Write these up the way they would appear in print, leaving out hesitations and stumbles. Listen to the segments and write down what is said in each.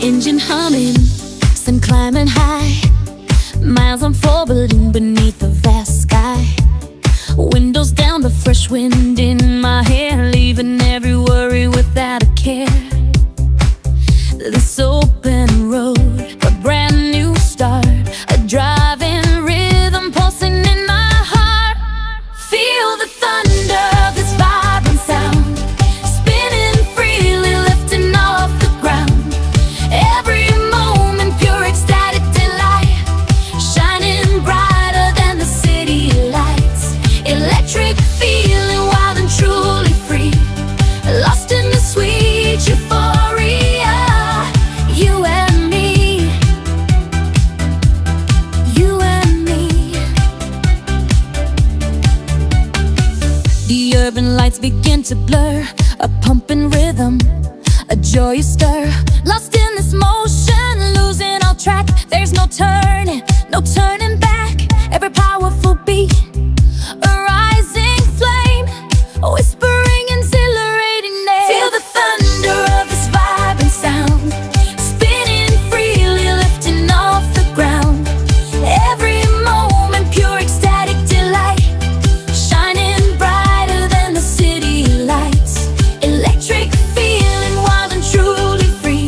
Engine humming, sun climbing high, miles unfolding beneath the vast sky. Windows down, the fresh wind in my hair, leaving every worry without a care. This open road, a brand new start, a driving rhythm pulsing in my heart. Feel the thunder of this vibrant sound, spinning freely, lifting off the ground. Every moment pure ecstatic delight, shining brighter than the city lights. Electric feeling, wild and truly free, lost in the sweet euphoria. You and me, you and me. The urban lights begin to blur, a pumping rhythm, a joyous stir. Lost in this motion, losing all track. There's no turning back. Every powerful beat, a rising flame, whispering exhilarating name. Feel the thunder of this vibrant sound, spinning freely, lifting off the ground. Every moment pure ecstatic delight, shining brighter than the city lights. Electric feeling, wild and truly free,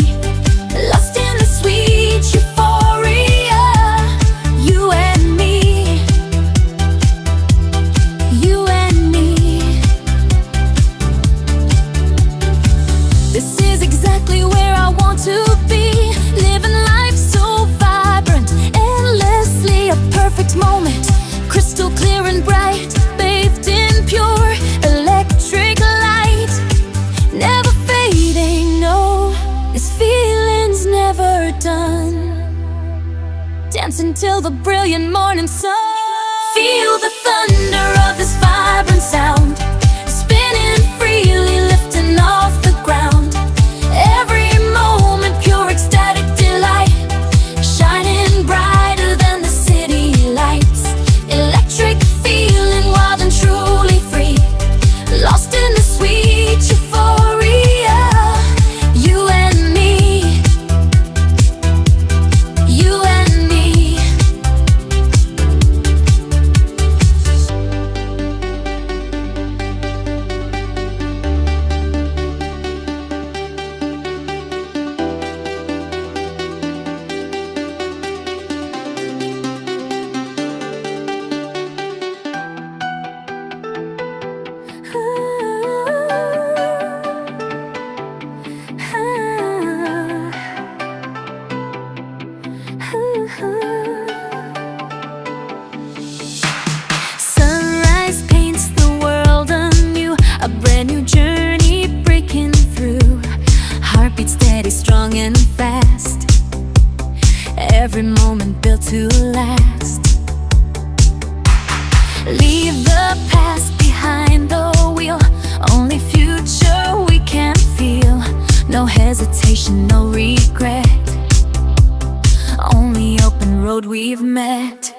lost in the sweet euphoria. You and me, you and me. This is exactly where I want to be, living life so vibrant, endlessly a perfect moment, crystal clear and bright, bathed in pure electric light, never fading, no, this feeling's never done. Dancing till the brilliant morning sun. Feel the thunder of this vibrant sound, spinning freely, lifting off the ground. Every moment pure ecstatic delight, shining brighter than the city lights. Electric feeling, wild and truly free, lost in the sweet euphoria. You and me, you and me. Sunrise paints the world anew, a brand new journey breaking through. Heartbeat steady, strong and fast, every moment built to last. Leave the past behind the wheel, only future we can feel. No hesitation, no regret, only open road we've met.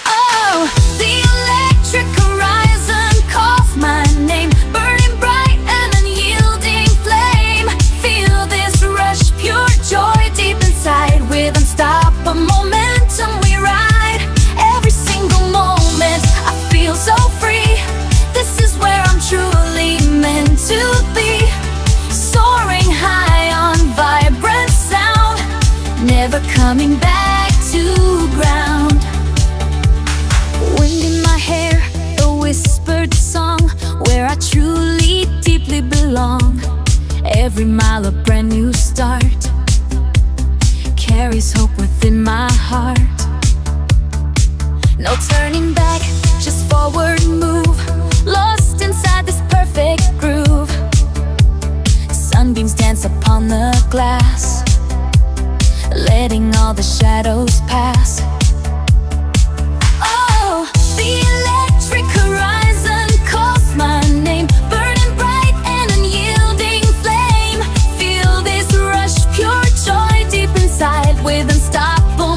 Oh, the electric horizon calls my name, burning bright and unyielding flame. Feel this rush, pure joy deep inside, with unstoppable momentum we ride. Every single moment I feel so free, this is where I'm truly meant to be. Soaring high on vibrant sound, never coming back to ground. Wind in my hair, a whispered song, where I truly, deeply belong. Every mile a brand new start, carries hope within my heart. No turning back, just forward move, lost inside this perfect groove. Sunbeams dance upon the glass, letting all the shadows pass. Oh, the electric horizon calls my name, burning bright and unyielding flame. Feel this rush, pure joy deep inside, with unstoppable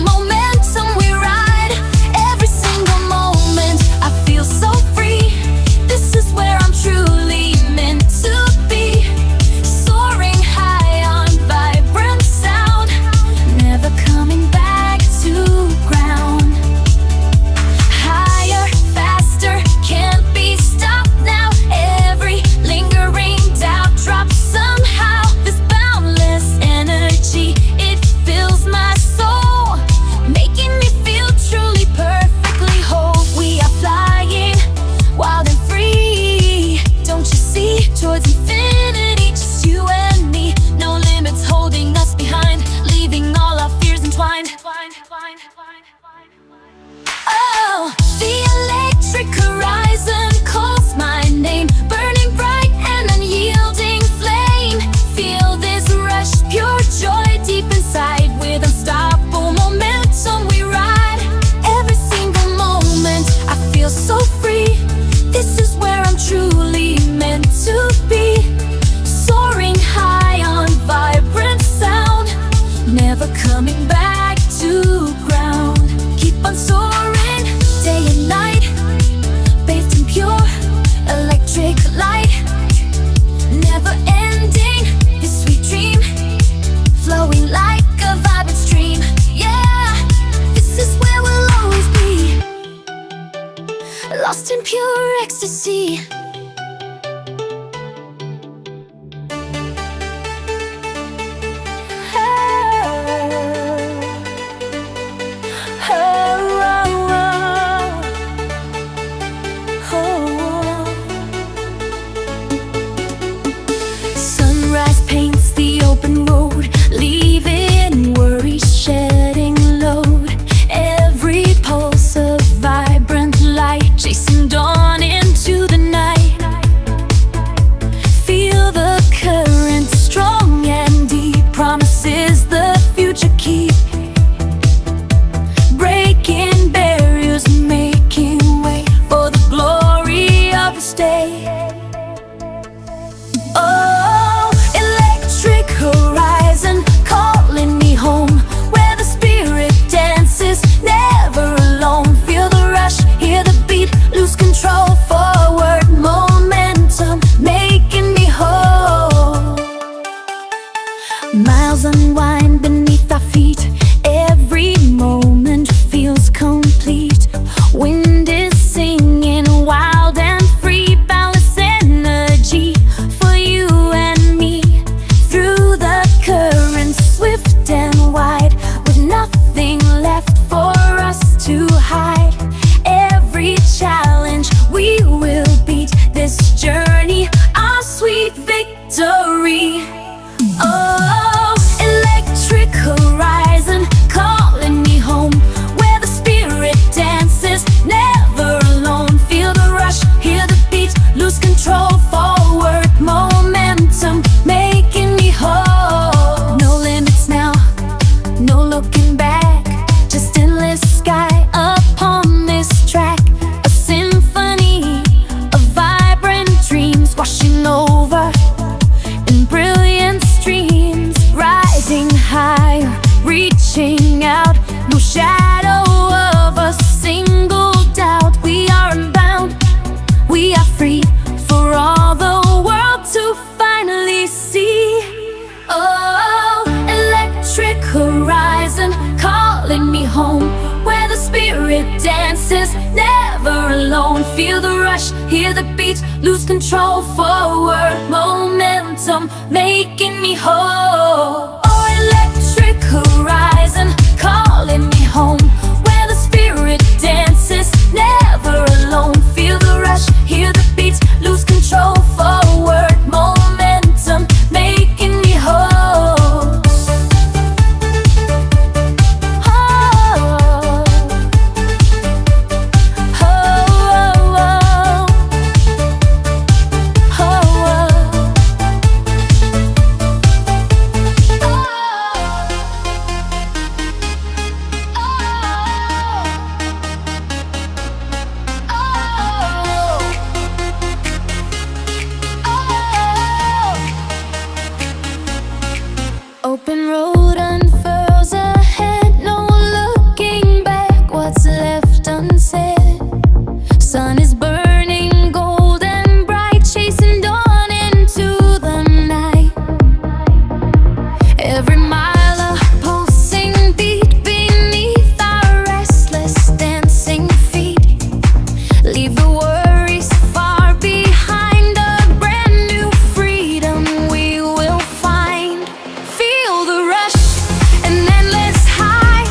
Oh, the electric horizon calls my name, burning bright and unyielding flame. Feel this rush, pure joy deep inside. With unstoppable momentum we ride. Every single moment I feel so free. This is where I'm truly meant to be. Soaring high on vibrant sound, never coming back to ground. Keep on soaring, day and night, bathed in pure electric light. Never ending, this sweet dream, flowing like a vibrant stream. Yeah, this is where we'll always be, lost in pure ecstasy. Sunrise paints the open road, leaving worries, shedding load. Every pulse of vibrant light, chasing dawn into the night. Feel the current strong and deep, promises the future keep. Breaking barriers, making way for the glory of this day. Oh, electric horizon calling me home, where the spirit dances, never alone. Feel the rush, hear the beat, lose control. Forward momentum, making me whole. Miles unwind beneath our feet, every moment feels complete. Wind is singing wild and free, boundless energy for you and me. Through the current, swift and wide, with nothing left for us to hide. Every challenge we will beat, this journey our sweet victory. Oh, electric horizon calling me home, where the spirit dances, never alone. Feel the rush, hear the beat, lose control. Forward momentum, making me whole. No limits now, no looking back, just endless sky upon this track. A symphony of vibrant dreams, washing over in brilliant streams. Rising higher, reaching out, no shadow of a single doubt. We are unbound, we are free, for all the world to finally see. Oh, electric horizon calling me home, where the spirit dances, never alone. Feel the rush, hear the beat, lose control. Forward momentum, making me whole. Oh, electric horizon calling me home, where the spirit dances, never alone. Feel the rush, hear the beat, lose control. Forward momentum, making me whole. Oh, open road unfurls ahead, no looking back, what's left unsaid. Sun is burning gold and bright, chasing dawn into the night. Every mile a pulsing beat beneath our restless dancing feet. Leave the worries far behind, a brand new freedom we will find. Feel the rush, an endless high,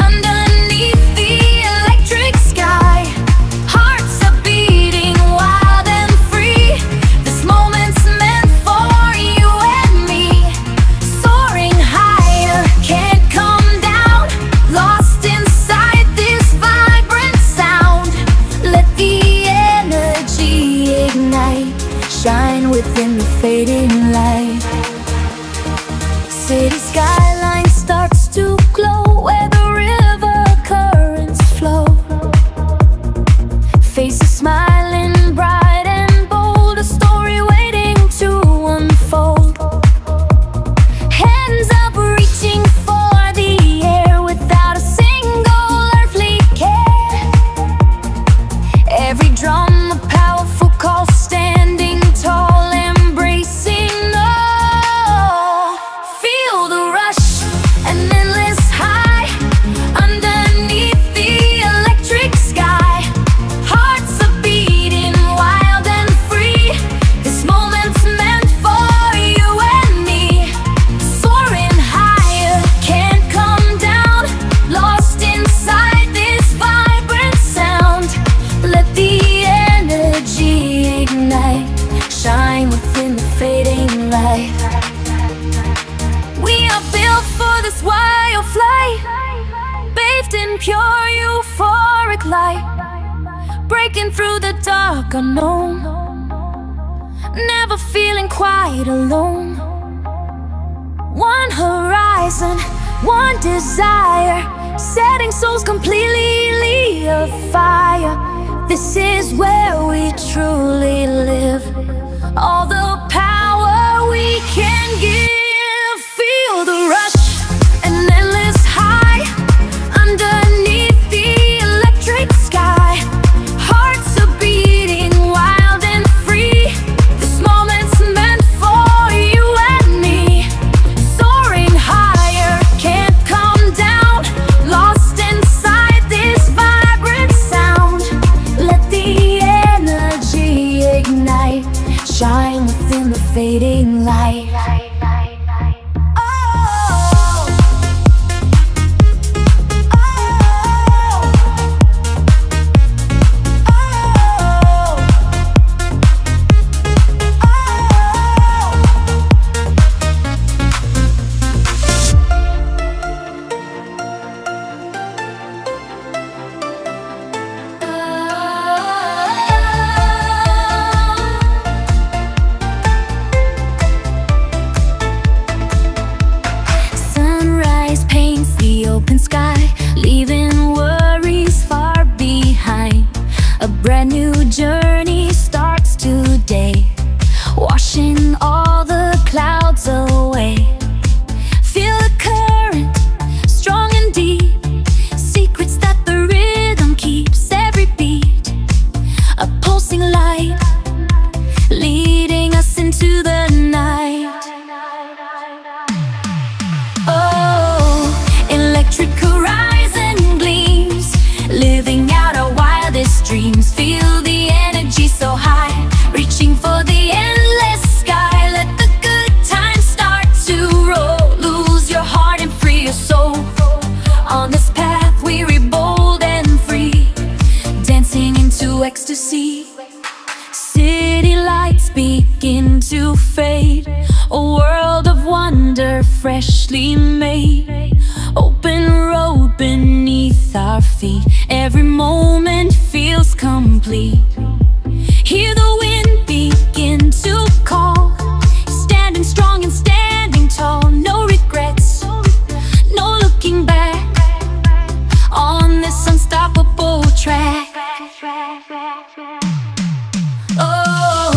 underneath the electric sky. Hearts are beating wild and free. This moment's meant for you and me. Soaring high endless wild flight, bathed in pure euphoric light, breaking through the dark unknown, never feeling quite alone. One horizon, one desire, setting souls completely afire. This is where we truly live, all the power we can give. Feel the rush, an endless high, underneath the electric sky. Hearts are beating wild and free. This moment's meant for you and me. Soaring higher, can't come down, lost inside this vibrant sound. Let the energy ignite, shine within the fading light. Open sky, leaving worries far behind. A brand new journey starts today, washing all the clouds away. Feel the current, strong and deep, secrets that the rhythm keeps every beat. A pulsing light, leading us into the night. Electric horizon gleams, living out our wildest dreams. Feel the energy so high, reaching for the endless sky. Let the good times start to roll. Lose your heart and free your soul. On this path we are bold and free, dancing into ecstasy. City lights begin to fade, a world of wonder freshly made. Open road beneath our feet, every moment feels complete. Hear the wind begin to call, standing strong and standing tall. No regrets, no looking back, on this unstoppable track. Oh,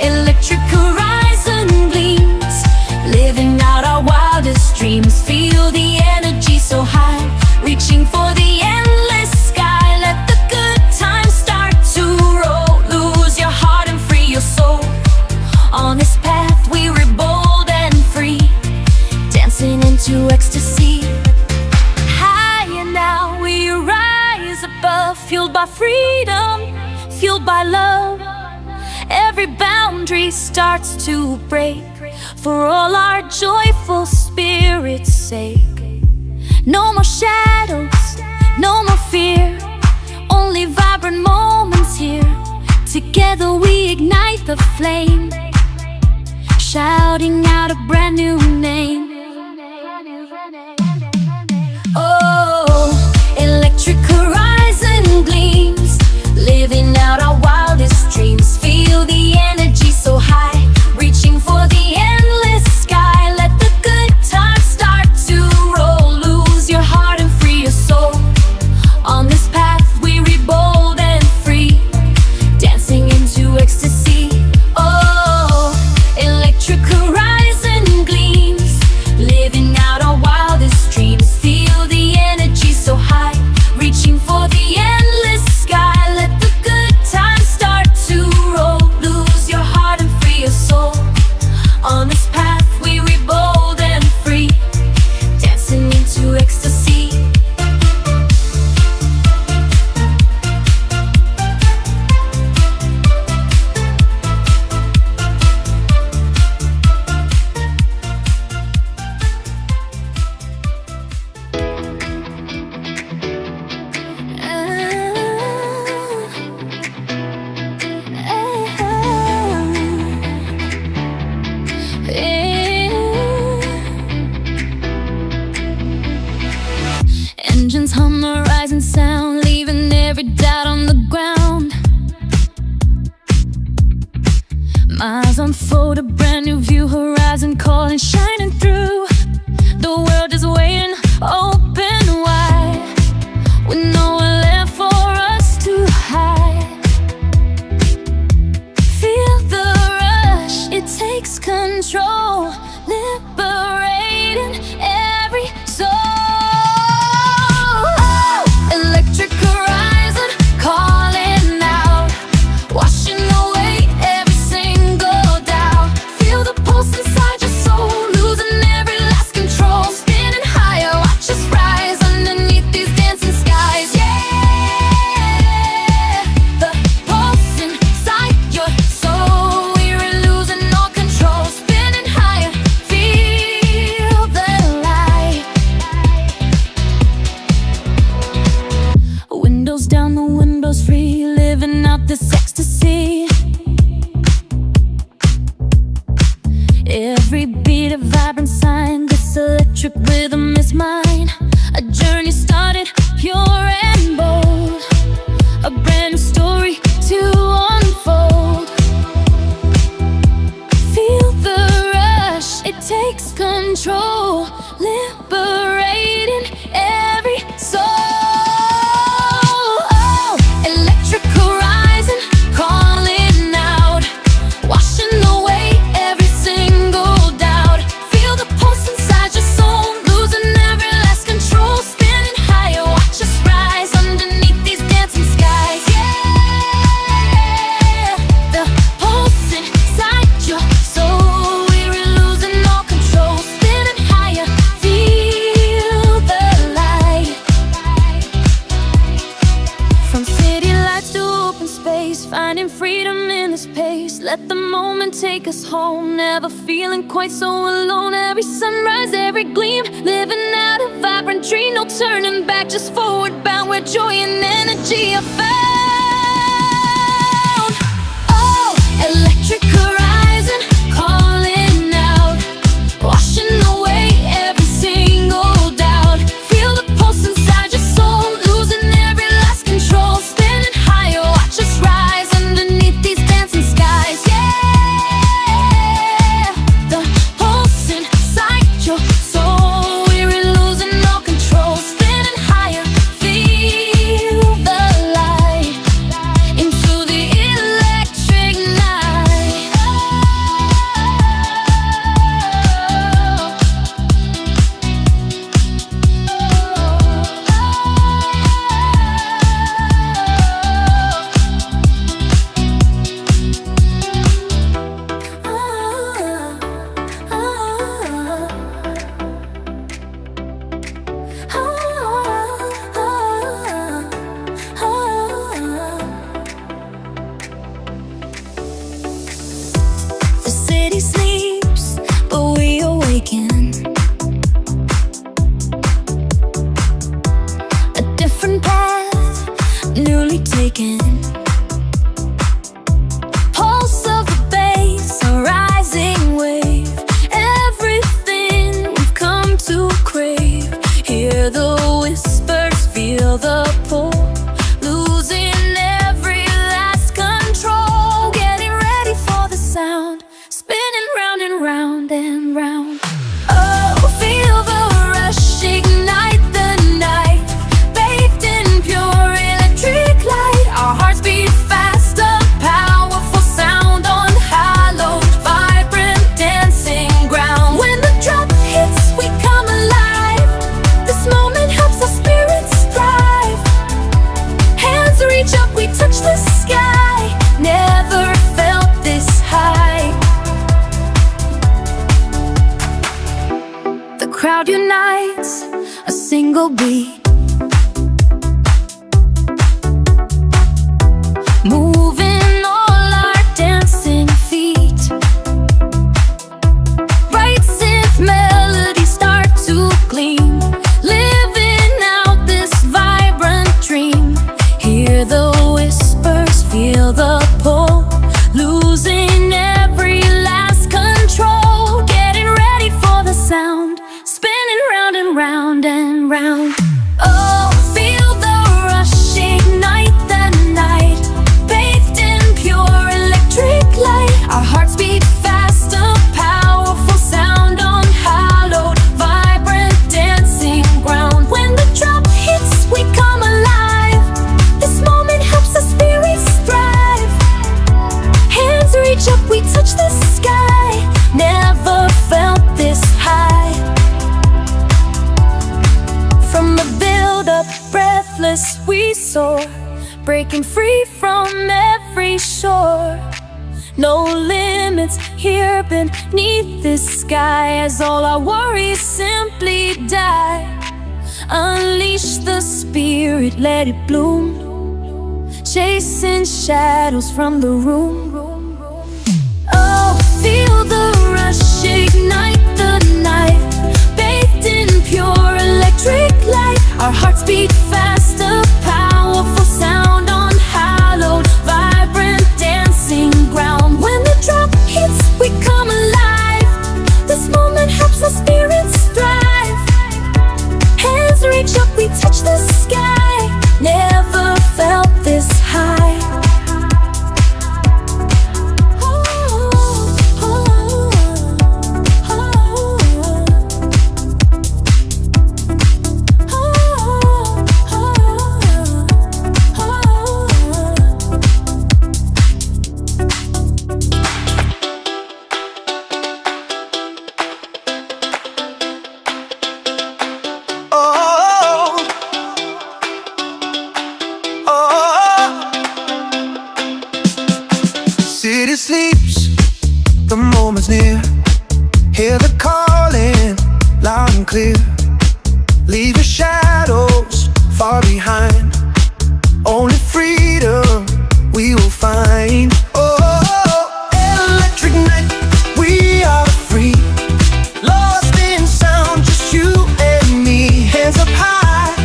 electric horizon gleams, living out our wildest dreams. Feel the energy so high, reaching for the endless sky. Let the good times start to roll. Lose your heart and free your soul. On this path we are bold and free, dancing into ecstasy. Higher now we rise above, fueled by freedom, fueled by love. Every boundary starts to break, for all our joyful spirits' sake. No more shadows, no more fear, only vibrant moments here. Together we ignite the flame, shouting out a brand new name. Oh, electric horizon gleams, living out our wildest dreams. Feel the energy so high, reaching for the endless sky. Let the good times start to roll. Lose your heart and free your soul. On this path we are bold and free, dancing into ecstasy. Oh, electric horizon gleams, Illusions hum the rising sound, leaving every doubt on the ground. Miles unfold, a brand new view, horizon calling, shining through. The world is waiting, open wide, with nowhere left for us to hide. Feel the rush, it takes control, liberating every soul. Electric horizon calling out, washing away every single doubt. Feel the pulse inside your soul, losing every last control. Spinning higher, watch us rise underneath these dancing skies. Yeah, the pulse inside your soul, we're losing all control. Spinning higher, feel the light. Windows down, the windows free, living out this ecstasy. Every beat a vibrant sign, this electric rhythm is mine. A journey started pure and bold, a brand new story to unfold. Feel the rush, it takes control, liberating every soul. Electric horizon calling out, washing away every single doubt. Feel the pulse inside your soul, losing every last control. Spinning higher, watch us rise underneath these dancing skies. Yeah, the pulse inside your soul, we're losing all control. Spinning higher, feel the light. From city lights to open space, finding freedom in this pace. Let the moment take us home, never feeling quite so alone. Every sunrise, every gleam, living out a vibrant dream. No turning back, just forward bound, where joy and energy are found. Oh, electric horizon calling out, washing away every single doubt. Feel the pulse inside your soul, losing every last control. Spinning higher, watch us rise underneath these dancing skies. Yeah, the pulse inside your soul, we're losing all control. Spinning higher, feel the light, into the electric night. The city sleeps, but we awaken. A different path, newly taken. Pulse of the bass, a rising wave. Everything we've come to crave. Hear the whispers, feel the pull, losing every last control. Getting ready for the sound, spinning round and round and round. Oh, feel the rush, ignite the night, bathed in pure electric light. Our hearts beat fast, a powerful sound on hallowed, vibrant, dancing ground. When the drum hits, we come alive. This moment helps our spirits thrive. Hands reach up, we touch the sky. Never felt this high. The crowd unites, a single beat, moving all our dancing feet. Bright synth melodies start to gleam, living out this vibrant dream. Hear the whispers, feel the pull, losing every last control. Getting ready for the sound, spinning round and round and round. Oh, limitless we soar, breaking free from every shore. No limits here beneath this sky, as all our worries simply die. Unleash the spirit, let it bloom, chasing shadows from the room. Oh, feel the rush, ignite the night, bathed in pure electric light. Our hearts beat fast, a powerful sound on hallowed, vibrant, dancing ground. When the drop hits, we come alive. This moment helps our spirits thrive. Hands reach up, we touch the sky. Never felt this high. City sleeps, the moment's near. Hear the calling, loud and clear. Leave your shadows far behind. Only freedom we will find. Oh, electric night, we are free. Lost in sound, just you and me. Hands up high,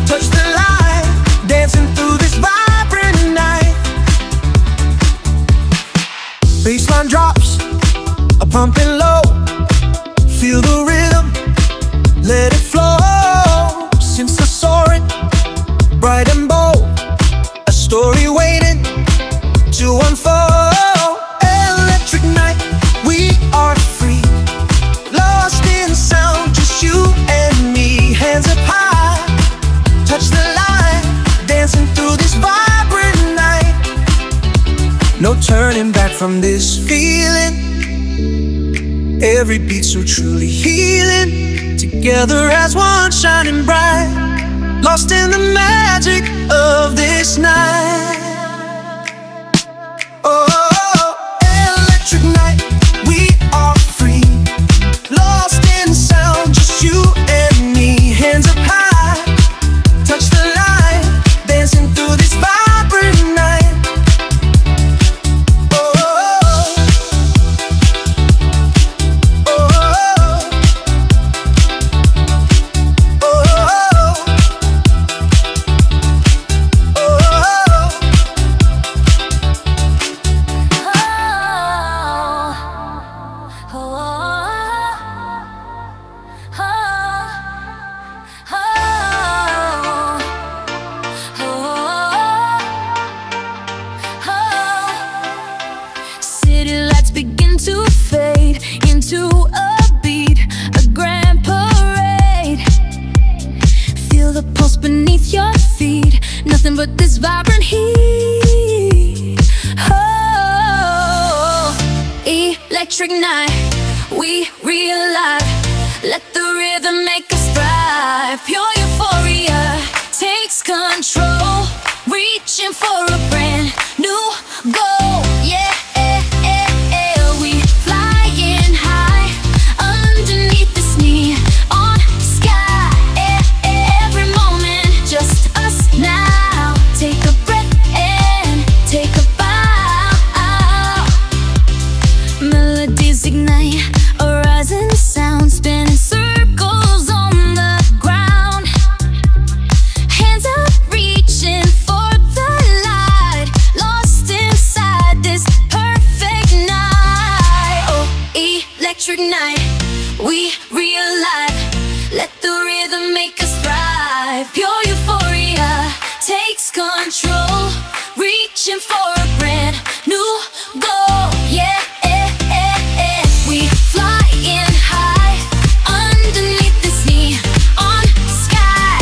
touch the light, dancing through this vibrant night. Baseline drops, a pumping low. Feel the rhythm, let it flow. Since the soaring, bright and bold, a story waiting to unfold. Electric night, we are free. Lost in sound, just you and me. Hands up high, touch the light, dancing through this vibrant night. No turning back from this feeling. Every beat so truly healing. Together as one, shining bright, lost in the magic of this night. Oh, electric night, we are free. Lost in sound, just you and me. Hands up high, touch the light, dancing through this vibrant night. City lights begin to fade into a beat, a grand parade. Feel the pulse beneath your feet, nothing but this vibrant heat. Oh, electric night, we realize. Let the rhythm make us thrive. Pure euphoria takes control, reaching for a brand new goal. Yeah, we flying high underneath this neon sky. Every moment, just us now. Take a breath and take a bow. Melodies ignite, a rising sound, spinning circles on the ground. Hands up, reaching for the light, lost inside this perfect night. Oh, electric night, we realize. Let the rhythm make us thrive. Pure euphoria takes control, reaching for a brand new goal. Yeah, we flying high underneath this neon sky.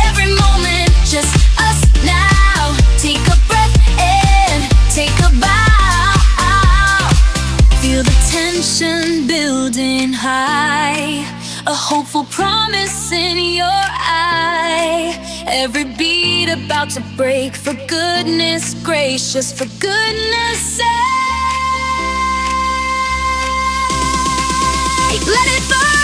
Every moment, just us now. Take a breath and take a bow. Feel the tension building high, a hopeful promise in your eye. Every beat about to break. For goodness gracious, for goodness sake, let it burn.